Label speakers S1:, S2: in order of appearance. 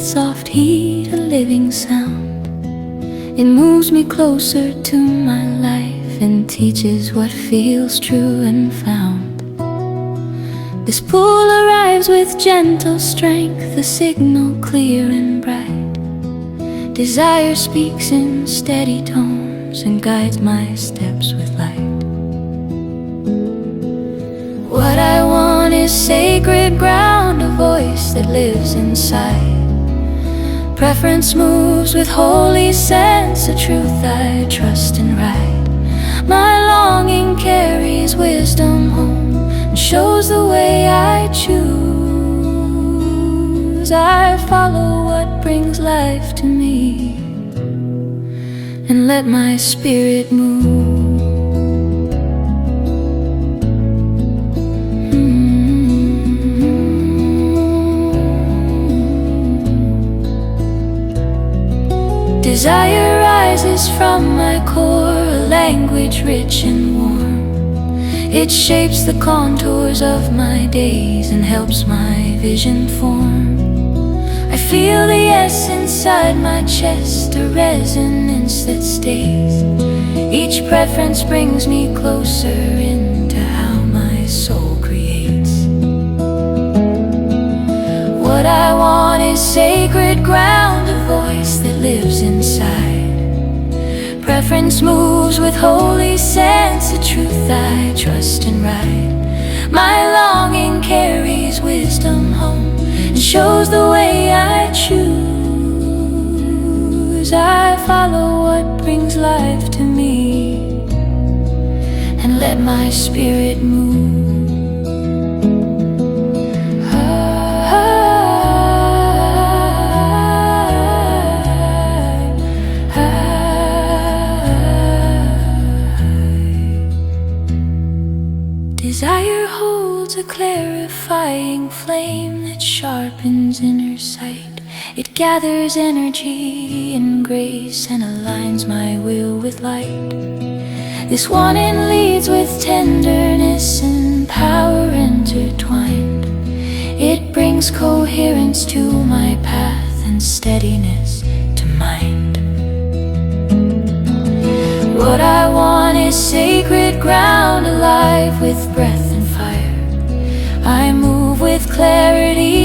S1: soft heat, a living sound. It moves me closer to my life and teaches what feels true and found. This pull arrives with gentle strength, a signal clear and bright. Desire speaks in steady tones and guides my steps with light. What I want is sacred ground, a voice that lives inside. Preference moves with holy sense, a truth I trust and ride. My longing carries wisdom home and shows the way I choose. I follow what brings life to me and let my spirit move. Desire rises from my core, a language rich and warm. It shapes the contours of my days and helps my vision form. I feel the yes inside my chest, a resonance that stays. Each preference brings me closer into how my soul creates. What I want is sacred ground, a voice that lives inside. Preference moves with holy sense, a truth I trust and ride. My longing carries wisdom home and shows the way I choose. I follow what brings life to me and let my spirit move. Desire holds a clarifying flame that sharpens inner sight. It gathers energy and grace and aligns my will with light. This wanting leads with tenderness and power intertwined. It brings coherence to my path and steadiness to mind. What I want is sacred ground, alive with breath and fire. I move with clarity